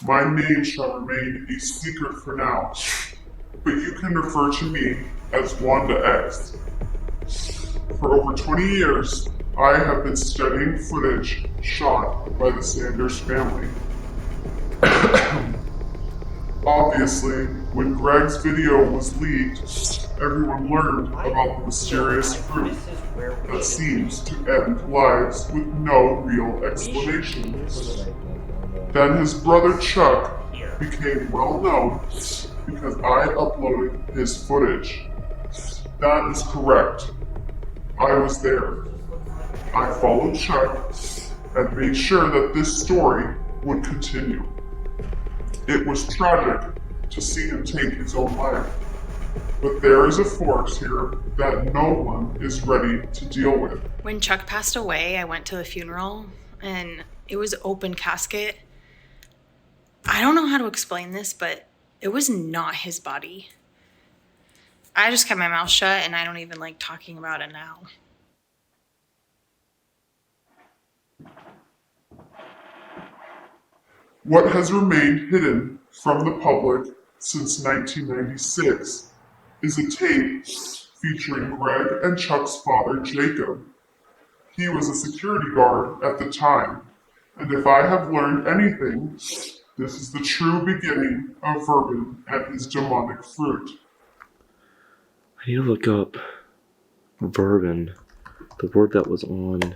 My name shall remain a secret for now, but you can refer to me as Wanda X. For over 20 years, I have been studying footage shot by the Sanders family. Obviously, when Greg's video was leaked, everyone learned about the mysterious fruit that seems to end lives with no real explanation. Then his brother Chuck became well known because I uploaded his footage. That is correct. I was there. I followed Chuck and made sure that this story would continue. It was tragic to see him take his own life, but there is a force here that no one is ready to deal with. When Chuck passed away, I went to the funeral, and it was open casket. I don't know how to explain this, but it was not his body. I just kept my mouth shut, and I don't even like talking about it now. What has remained hidden from the public since 1996 is a tape featuring Greg and Chuck's father, Jacob. He was a security guard at the time, and if I have learned anything, this is the true beginning of Vermin and his demonic fruit. I need to look up Vermin, the word that was on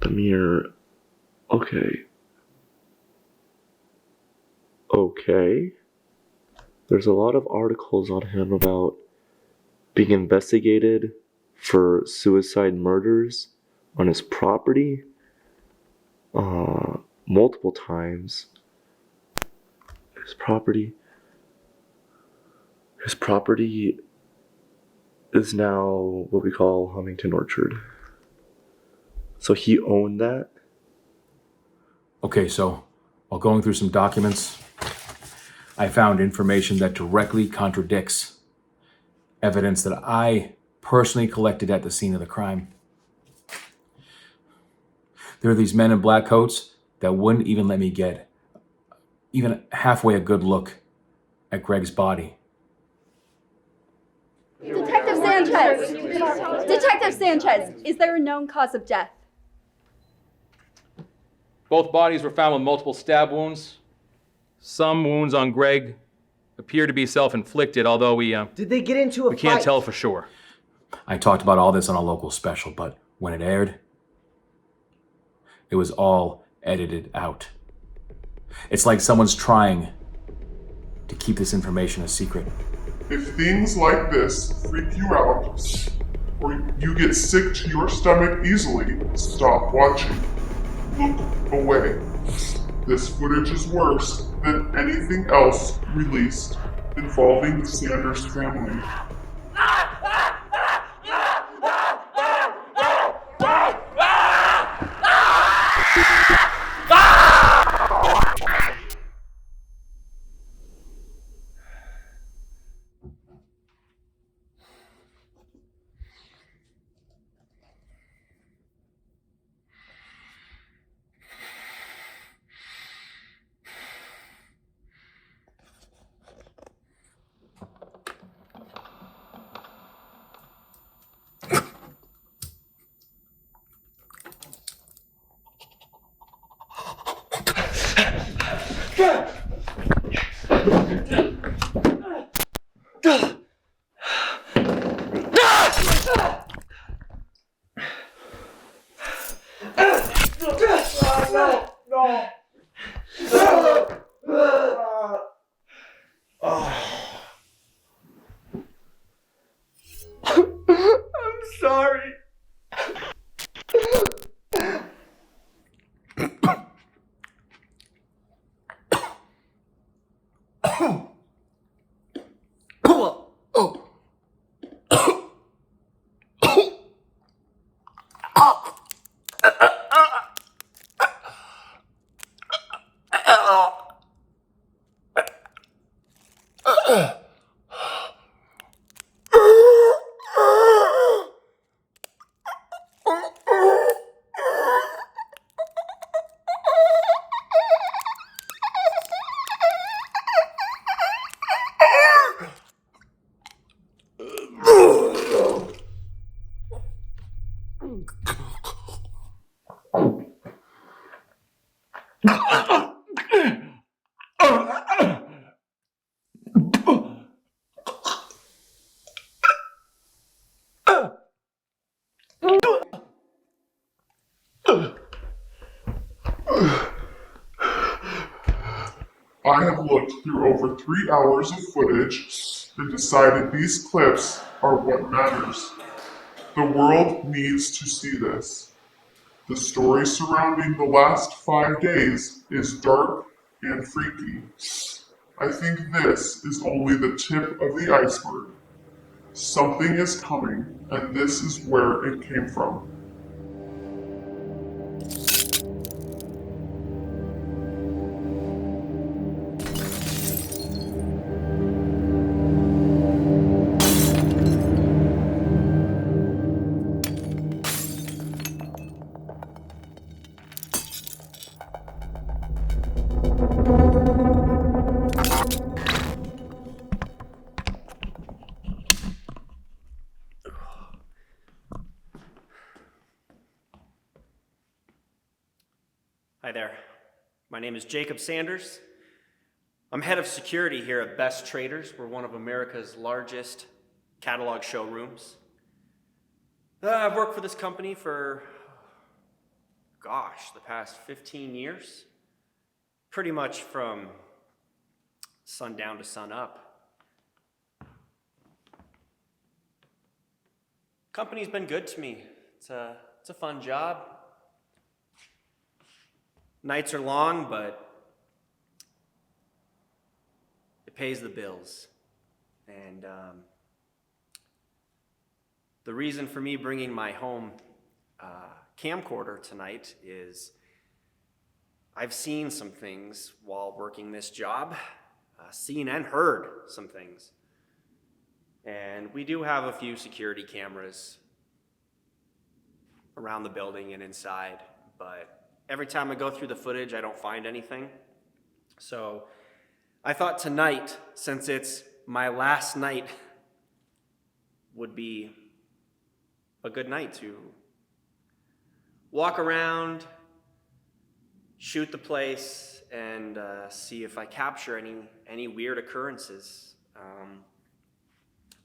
the mirror. Okay. There's a lot of articles on him about being investigated for suicide murders on his property multiple times. His property is now what we call Huntington Orchard. So he owned that. Okay, so while going through some documents, I found information that directly contradicts evidence that I personally collected at the scene of the crime. There are these men in black coats that wouldn't even let me get even halfway a good look at Greg's body. Detective Sanchez, is there a known cause of death? Both bodies were found with multiple stab wounds. Some wounds on Greg appear to be self-inflicted, although Did they get into a fight? We can't tell for sure. I talked about all this on a local special, but when it aired, it was all edited out. It's like someone's trying to keep this information a secret. If things like this freak you out, or you get sick to your stomach easily, stop watching. Look away. This footage is worse than anything else released involving the Sanders family. I have looked through over 3 hours of footage and decided these clips are what matters. The world needs to see this. The story surrounding the last 5 days is dark and freaky. I think this is only the tip of the iceberg. Something is coming, and this is where it came from. Hi there. My name is Jacob Sanders. I'm head of security here at Best Traders. We're one of America's largest catalog showrooms. I've worked for this company for, the past 15 years. Pretty much from sundown to sun up. Company's been good to me. It's a fun job. Nights are long, but it pays the bills. And the reason for me bringing my home camcorder tonight is I've seen some things while working this job, seen and heard some things. And we do have a few security cameras around the building and inside, but every time I go through the footage, I don't find anything. So I thought tonight, since it's my last night, would be a good night to walk around, shoot the place, and see if I capture any weird occurrences.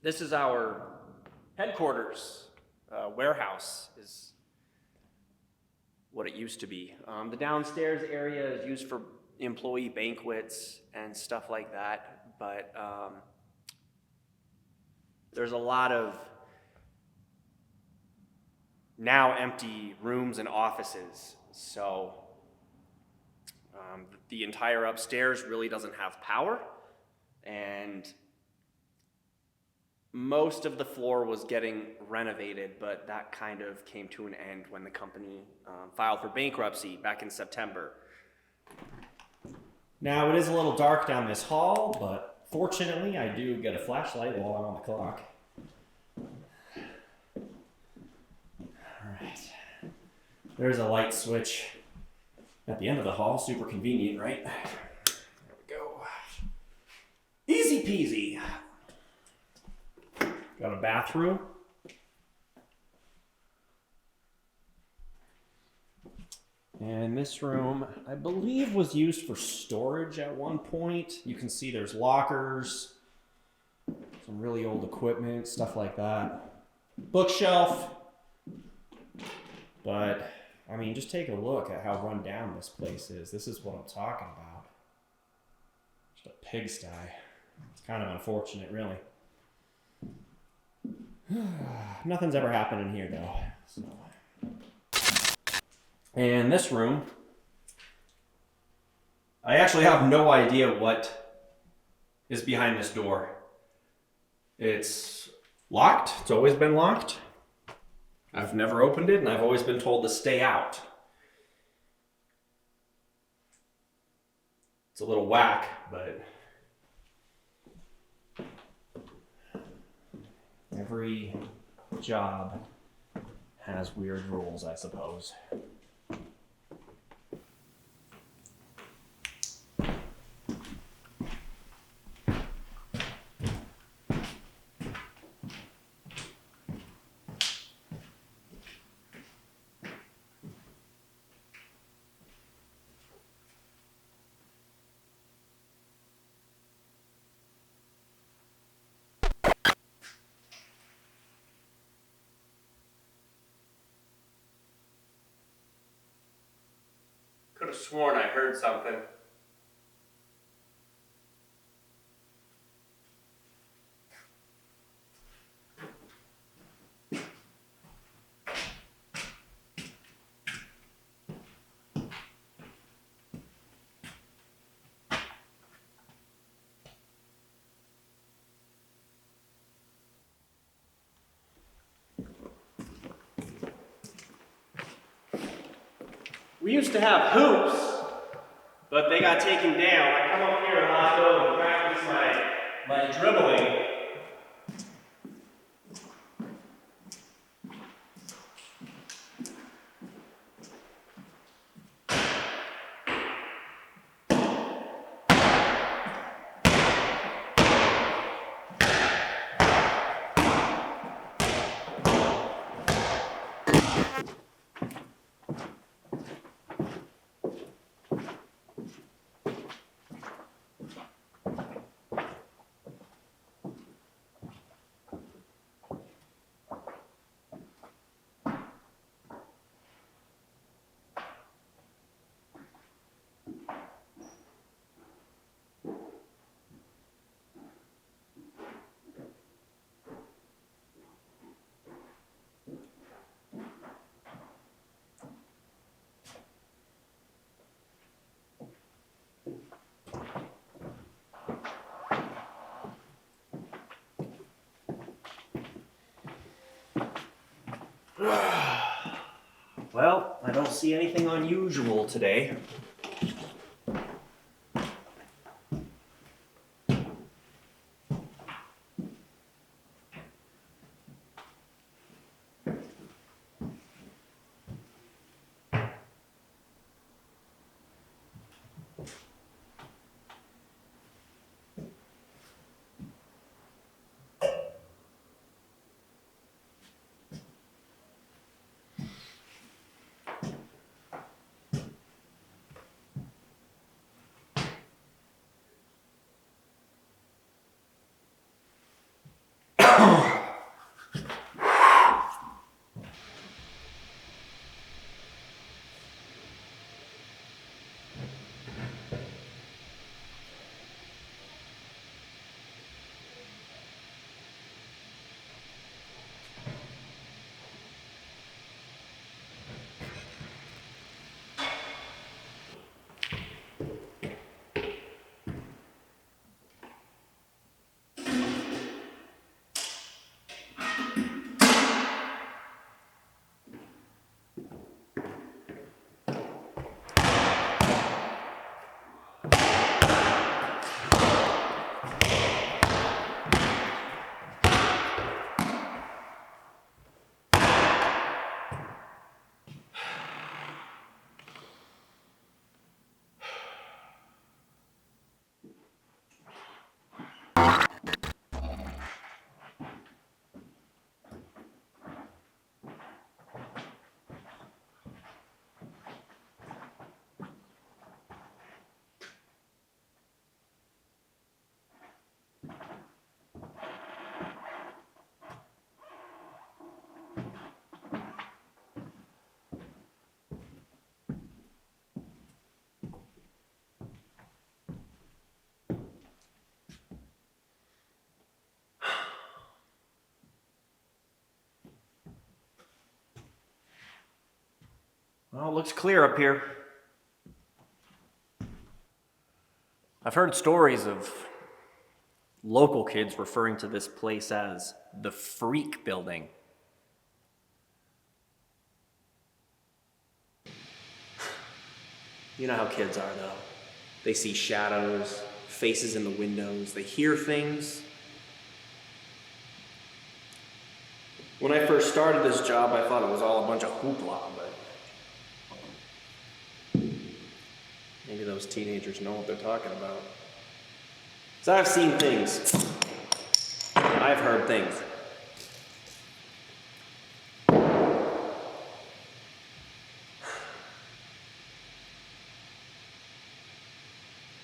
This is our headquarters. Warehouse is what it used to be. The downstairs area is used for employee banquets and stuff like that, but there's a lot of now empty rooms and offices, so the entire upstairs really doesn't have power, and most of the floor was getting renovated, but that kind of came to an end when the company filed for bankruptcy back in September. Now, it is a little dark down this hall, but fortunately, I do get a flashlight while I'm on the clock. All right. There's a light switch at the end of the hall. Super convenient, right? There we go. Easy peasy. Got a bathroom. And this room, I believe, was used for storage at one point. You can see there's lockers, some really old equipment, stuff like that. Bookshelf. But, I mean, just take a look at how run down this place is. This is what I'm talking about. Just a pigsty. It's kind of unfortunate, really. Nothing's ever happened in here, though. So. And this room, I actually have no idea what is behind this door. It's locked. It's always been locked. I've never opened it, and I've always been told to stay out. It's a little whack, but every job has weird rules, I suppose. Could have sworn I heard something. We used to have hoops, but they got taken down. I come up here a lot though and practice my dribbling. Well, I don't see anything unusual today. Well, it looks clear up here. I've heard stories of local kids referring to this place as the Freak Building. You know how kids are, though. They see shadows, faces in the windows, they hear things. When I first started this job, I thought it was all a bunch of hoopla, but maybe those teenagers know what they're talking about. So I've seen things. I've heard things.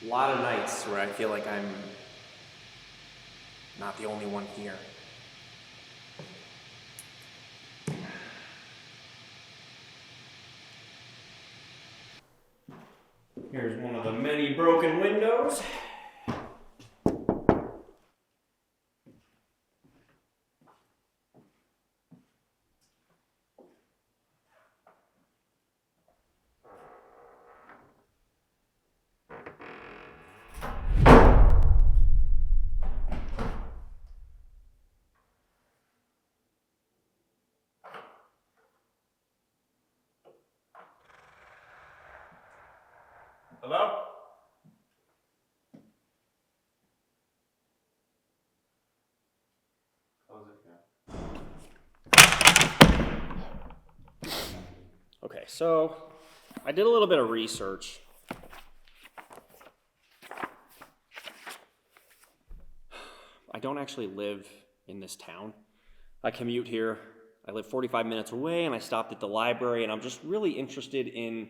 A lot of nights where I feel like I'm not the only one here. Here's one of the many broken windows. so I did a little bit of research. I don't actually live in this town. I commute here. I live 45 minutes away, and I stopped at the library, and I'm just really interested in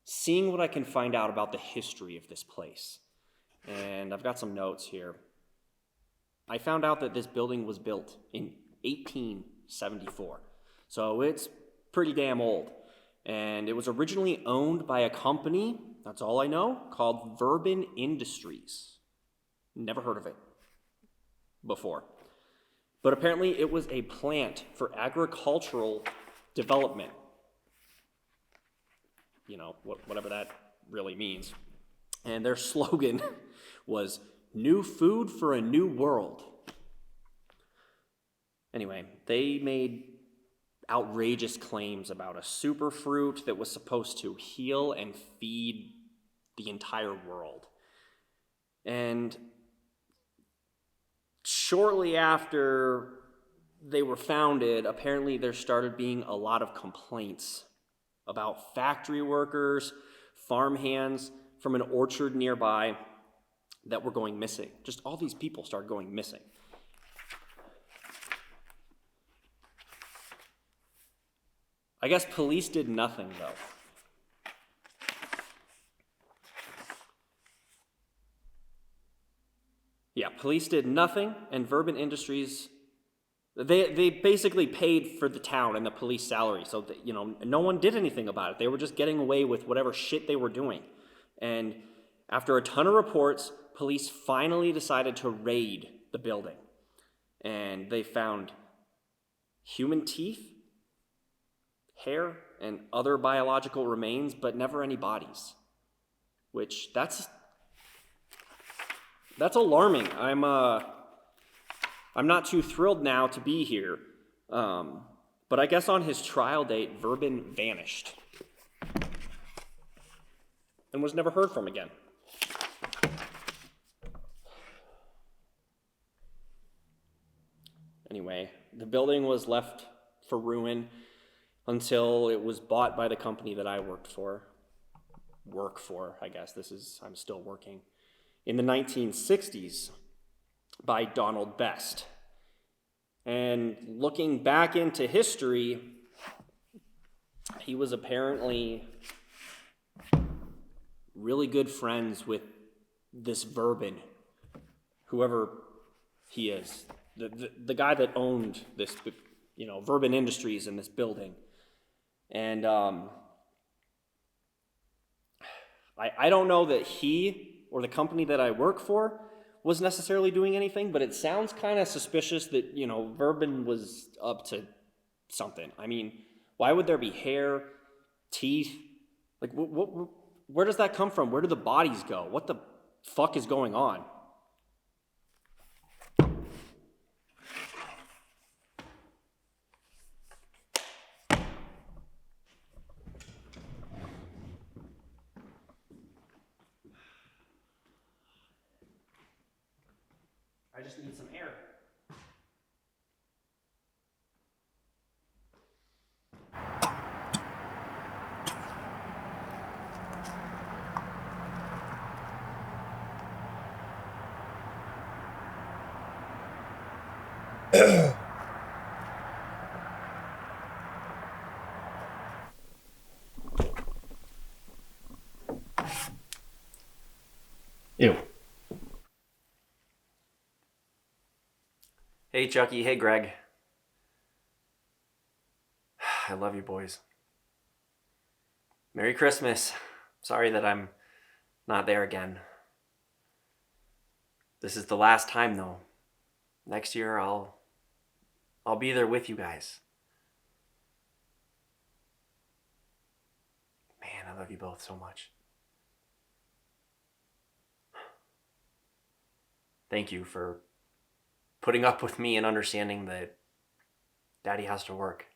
seeing what I can find out about the history of this place. And I've got some notes here. I found out that this building was built in 1874, so it's pretty damn old. And it was originally owned by a company, that's all I know, called Verbin Industries. Never heard of it before. But apparently it was a plant for agricultural development. You know, whatever that really means. And their slogan was, "New food for a new world." Anyway, they made outrageous claims about a superfruit that was supposed to heal and feed the entire world. And shortly after they were founded, apparently there started being a lot of complaints about factory workers, farmhands from an orchard nearby that were going missing. Just all these people started going missing. I guess police did nothing, though. Yeah, police did nothing, and Verbin Industries, they basically paid for the town and the police salary, so that, you know, no one did anything about it. They were just getting away with whatever shit they were doing. And after a ton of reports, police finally decided to raid the building. And they found human teeth, hair, and other biological remains, but never any bodies. Which, that's alarming. I'm not too thrilled now to be here. But I guess on his trial date, Verbin vanished and was never heard from again. Anyway, the building was left for ruin until it was bought by the company that I work for, I guess. I'm still working. In the 1960s by Donald Best. And looking back into history, he was apparently really good friends with this Verbin, whoever he is, the guy that owned this, you know, Verbin Industries in this building. And I don't know that he or the company that I work for was necessarily doing anything, but it sounds kind of suspicious that, you know, Verbin was up to something. I mean, why would there be hair, teeth? Like, where does that come from? Where do the bodies go? What the fuck is going on? I just need some air. Ew. Hey, Chucky. Hey, Greg. I love you, boys. Merry Christmas. Sorry that I'm not there again. This is the last time, though. Next year, I'll be there with you guys. Man, I love you both so much. Thank you for putting up with me and understanding that Daddy has to work.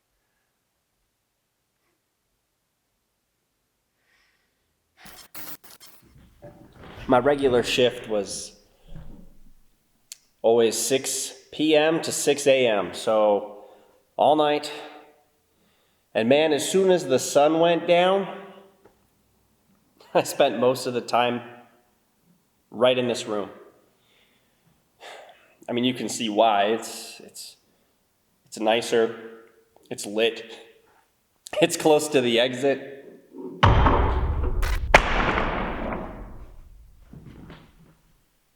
My regular shift was always 6 p.m. to 6 a.m., so all night, And man, as soon as the sun went down, I spent most of the time right in this room. I mean, you can see why. It's nicer. It's lit. It's close to the exit.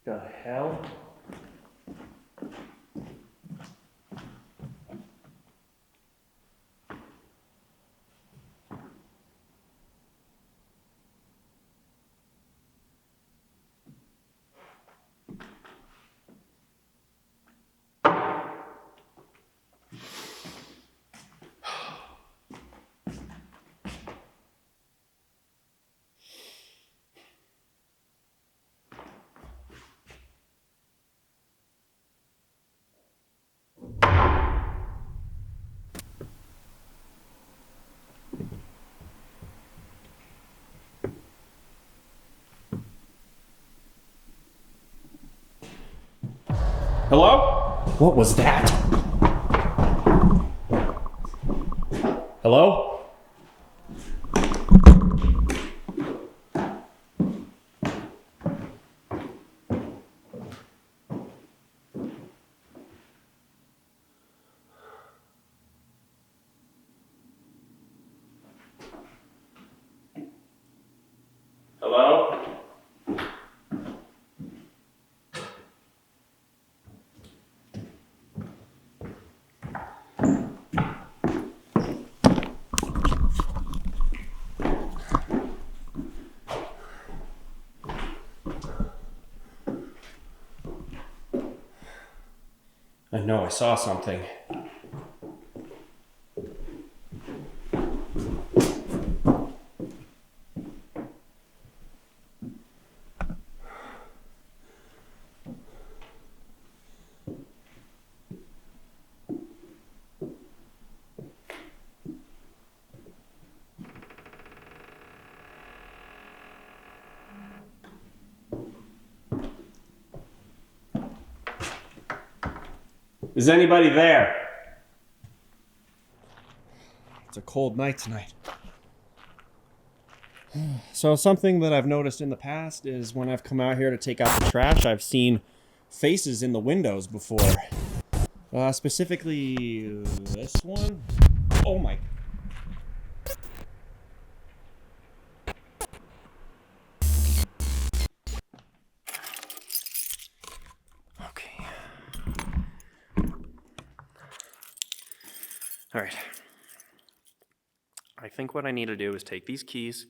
The hell? Hello? What was that? Hello? Hello? I know I saw something. Is anybody there? It's a cold night tonight. So something that I've noticed in the past is when I've come out here to take out the trash, I've seen faces in the windows before. Specifically this one. Oh my. Okay. All right. I think what I need to do is take these keys.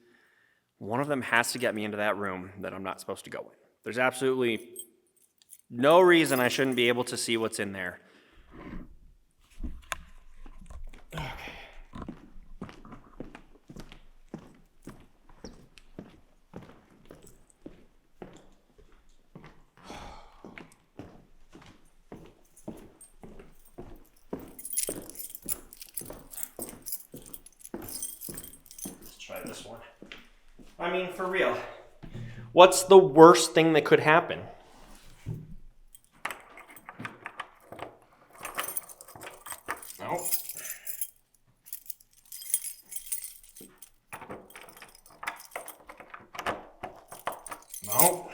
One of them has to get me into that room that I'm not supposed to go in. There's absolutely no reason I shouldn't be able to see what's in there. Okay. Let's try this one. I mean, for real. What's the worst thing that could happen? Nope. Nope.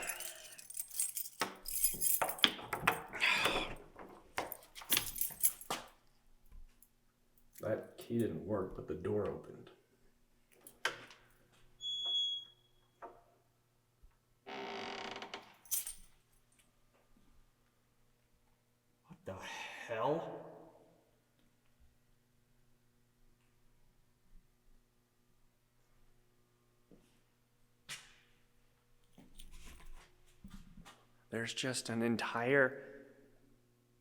That key didn't work, but the door opened. What the hell? There's just an entire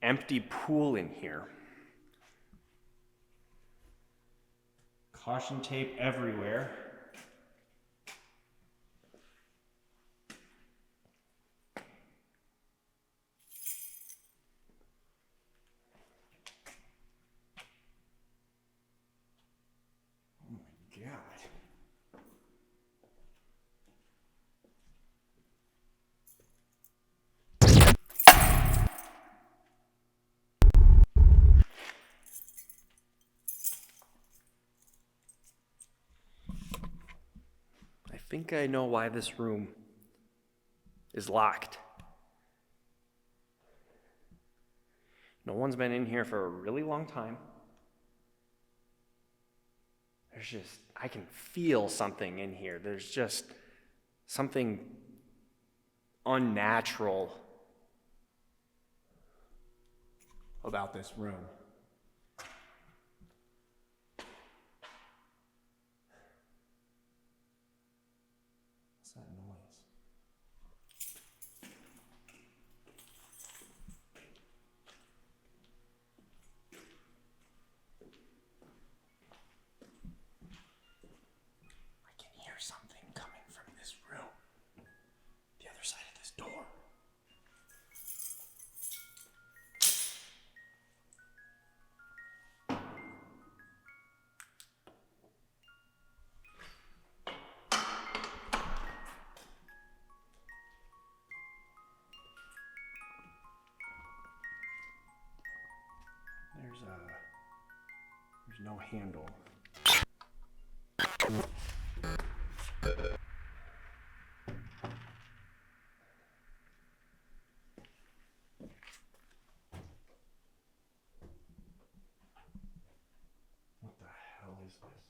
empty pool in here. Caution tape everywhere. Oh my God. think I know why this room is locked. No one's been in here for a really long time. I can feel something in here. There's just something unnatural about this room. What's that noise? I can hear something coming from this room. The other side of this door. There's no handle. What the hell is this?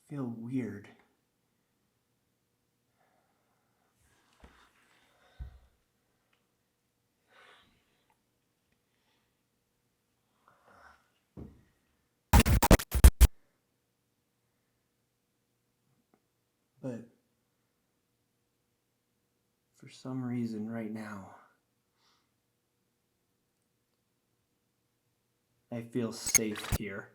Feel weird. But for some reason right now, I feel safe here.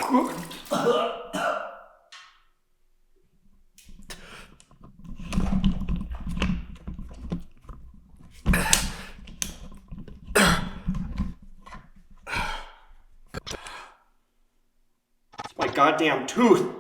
My goddamn tooth!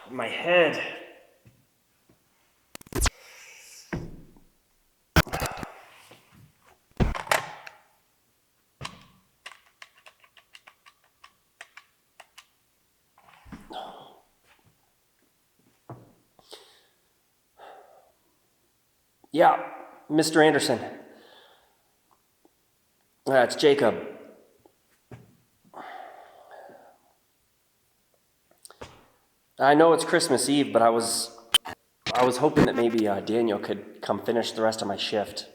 My head. Yeah, Mr. Anderson. It's Jacob. I know it's Christmas Eve, but I was hoping that maybe Daniel could come finish the rest of my shift.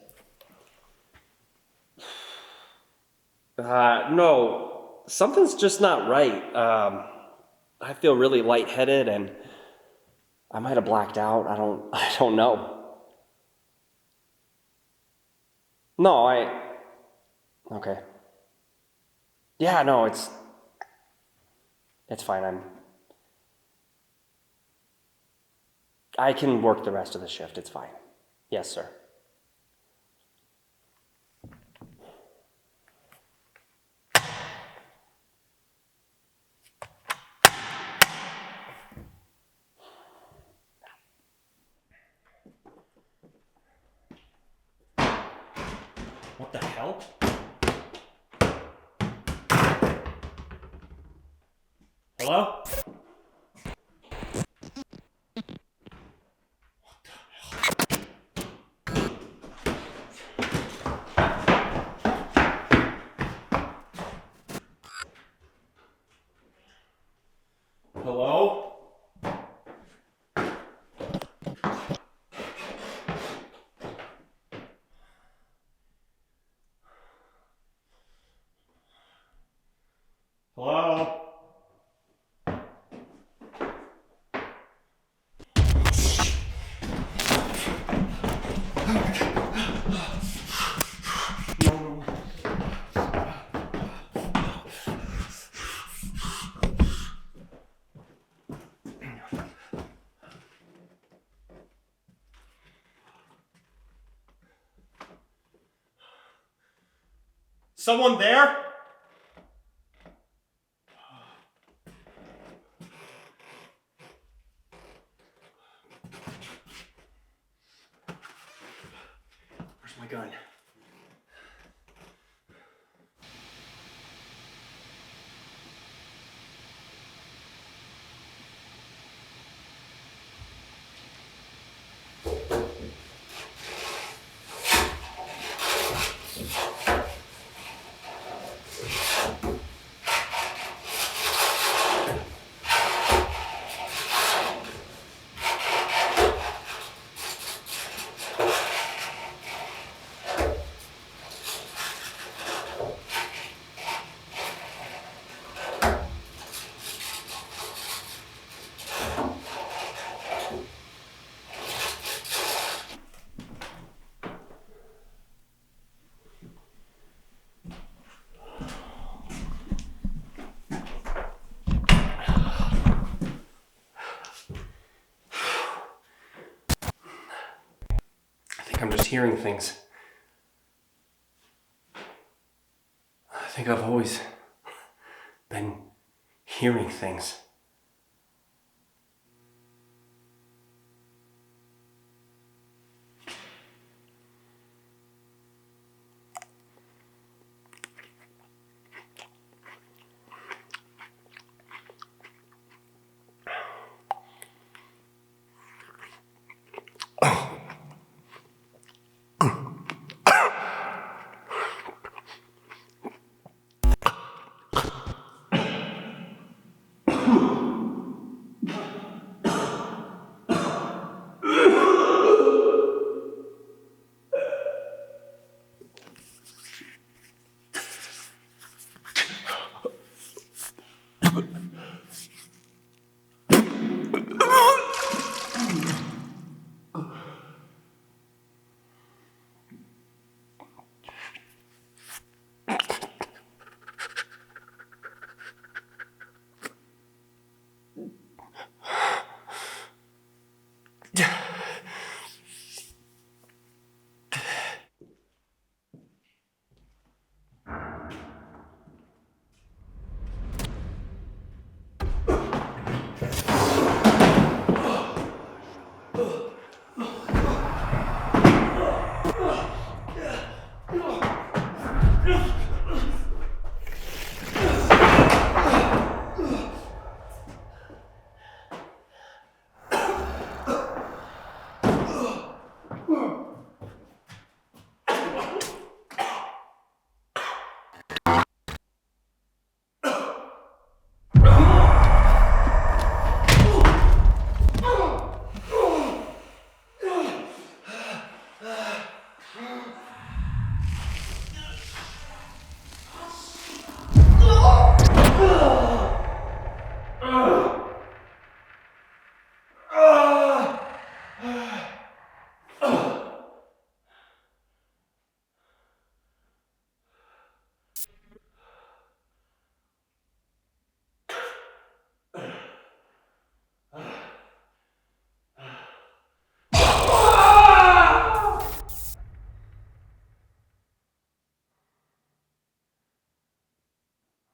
No, something's just not right. I feel really lightheaded, and I might have blacked out. I don't know. No, okay. Yeah, no, it's fine. I can work the rest of the shift. It's fine. Yes, sir. What the hell? Hello? Hello? Hello? Someone there? Where's my gun? I'm just hearing things. I think I've always been hearing things.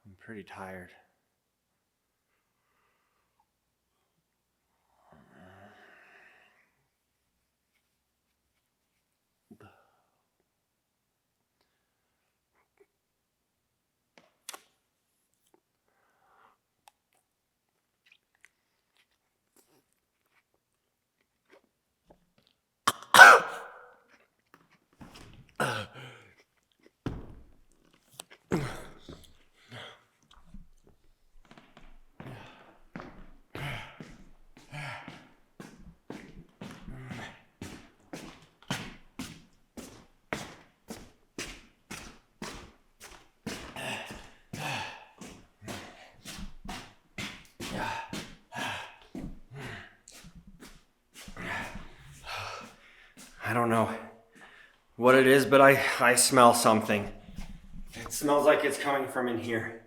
I'm pretty tired. I don't know what it is, but I smell something. It smells like it's coming from in here.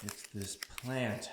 It's this plant.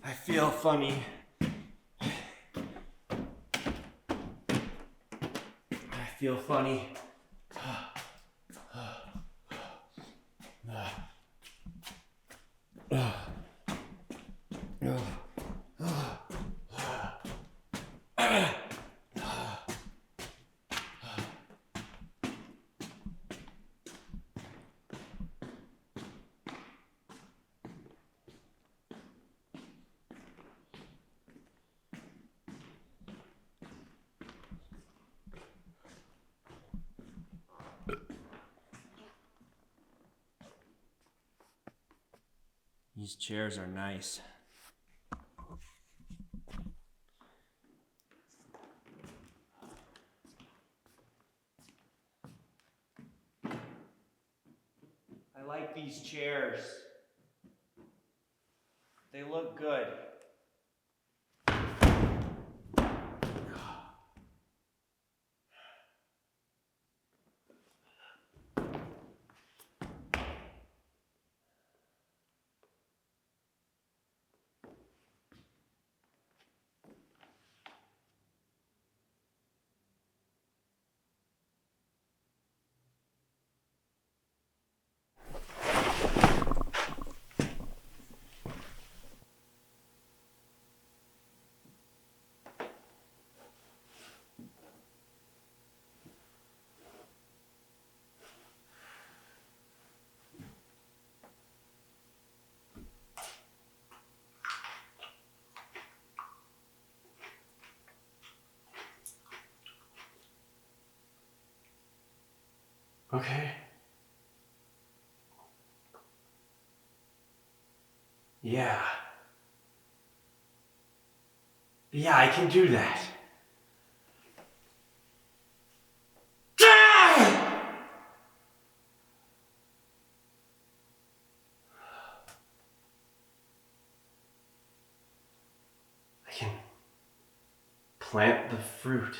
I feel funny. I feel funny. These chairs are nice. I like these chairs. They look good. Okay. Yeah. Yeah, I can do that. I can plant the fruit.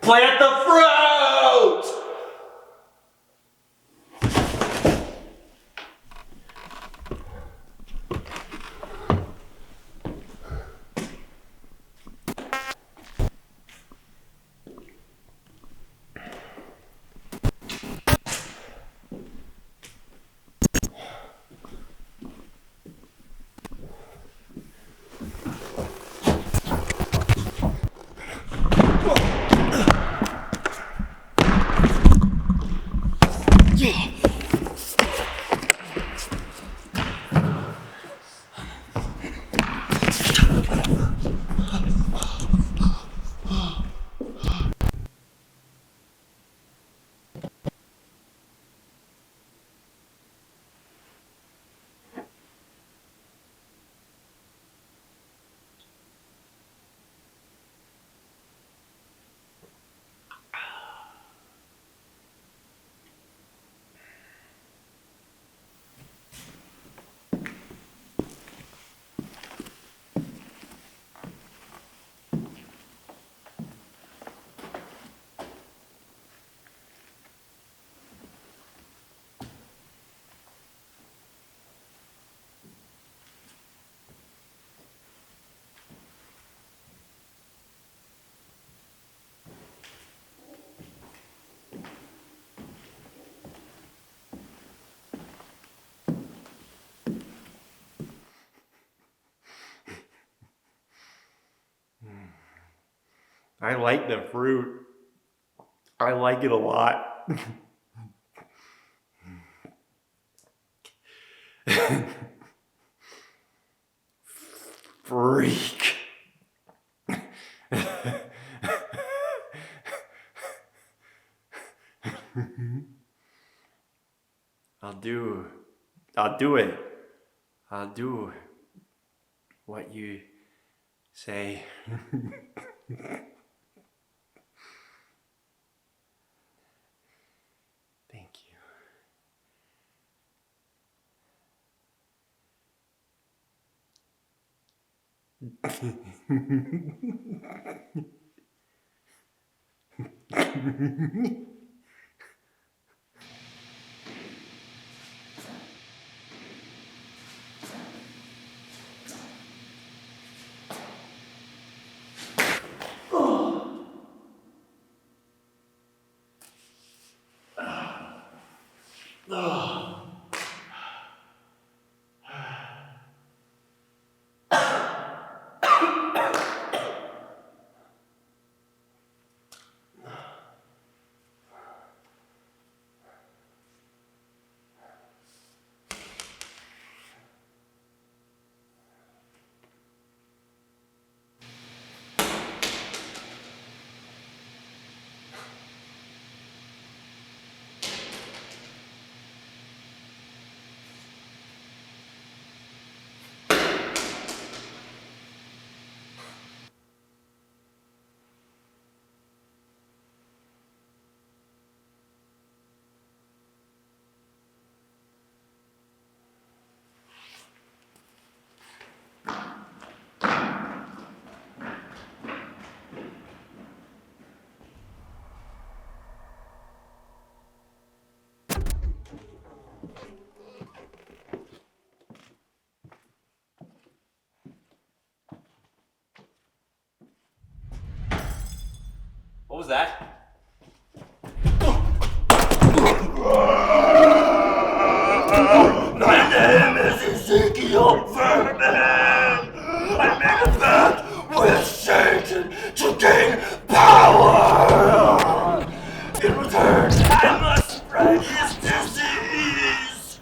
Plant the fruit! I like the fruit. I like it a lot. Freak. I'll do it. I'll do what you say. Thank you. What was that? My name is Ezekiel Vernon. I made a pact with Satan to gain power. In return, I must spread his disease.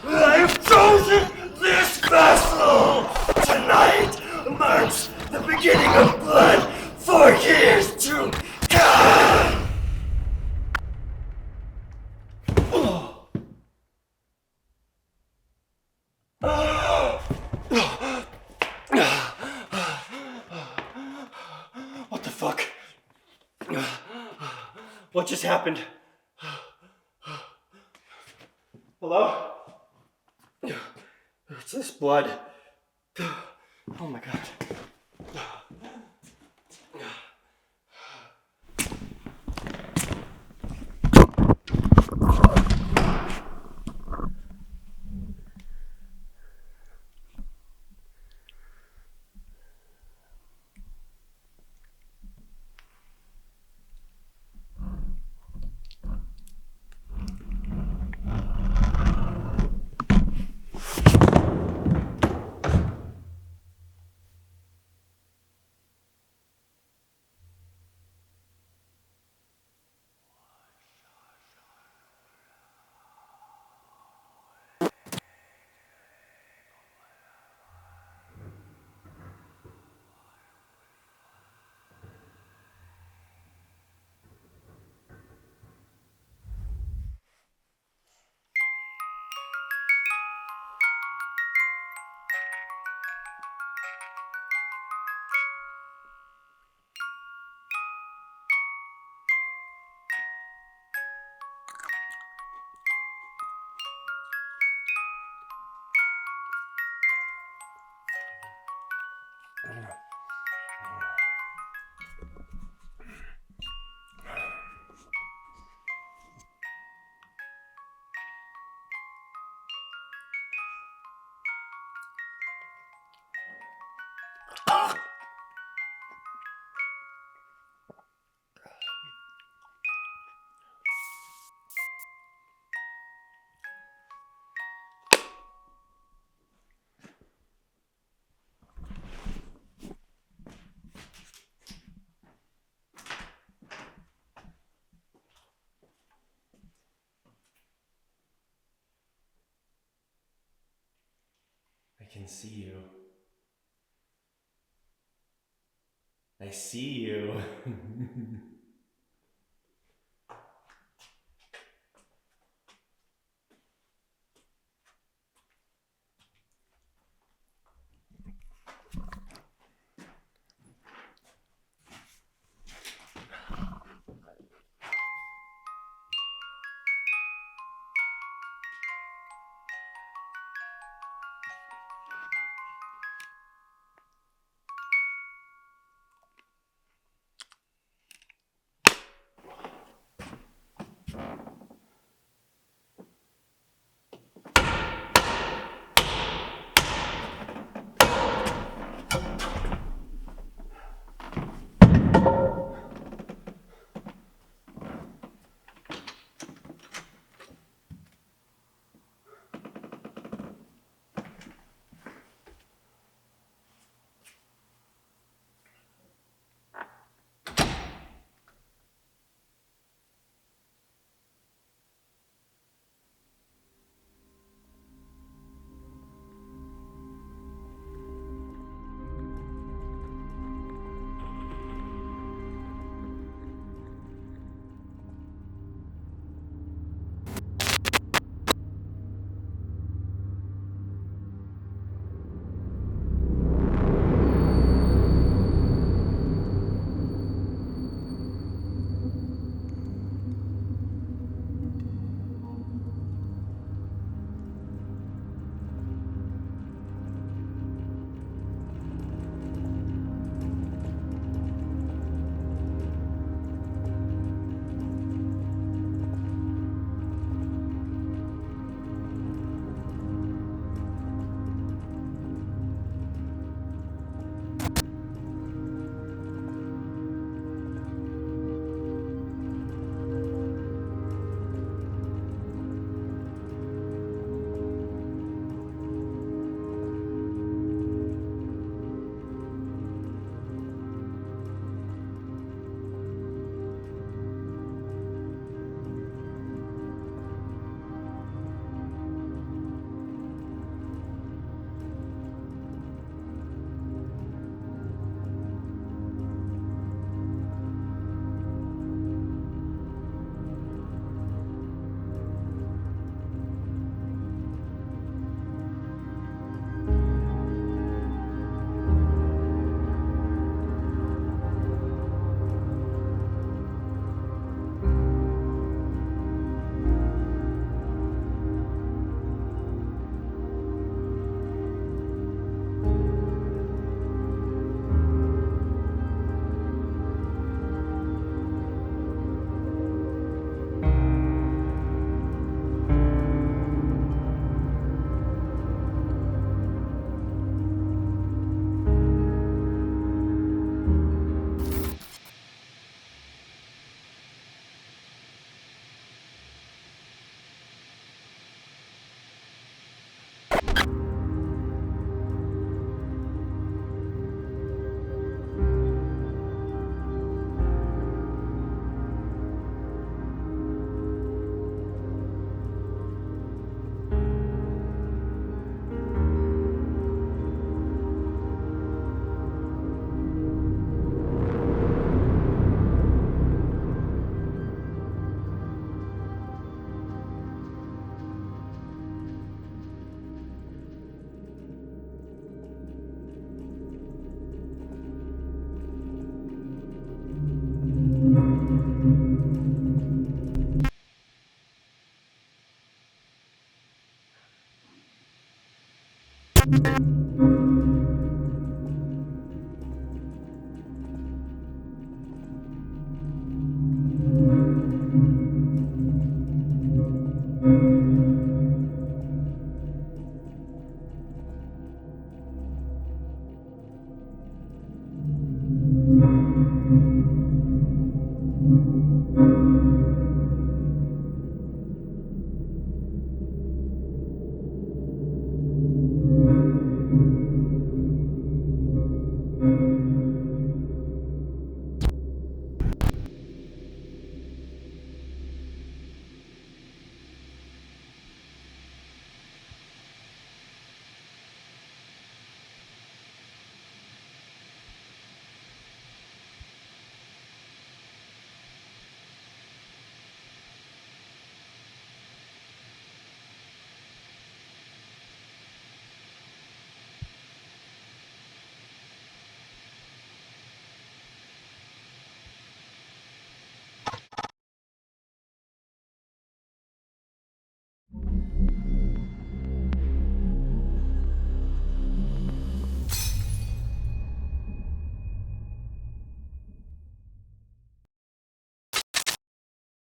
I have chosen this vessel. Tonight marks the beginning of blood for years to come. What the fuck? What just happened? Hello? It's this blood. Oh my god. I can see you. I see you.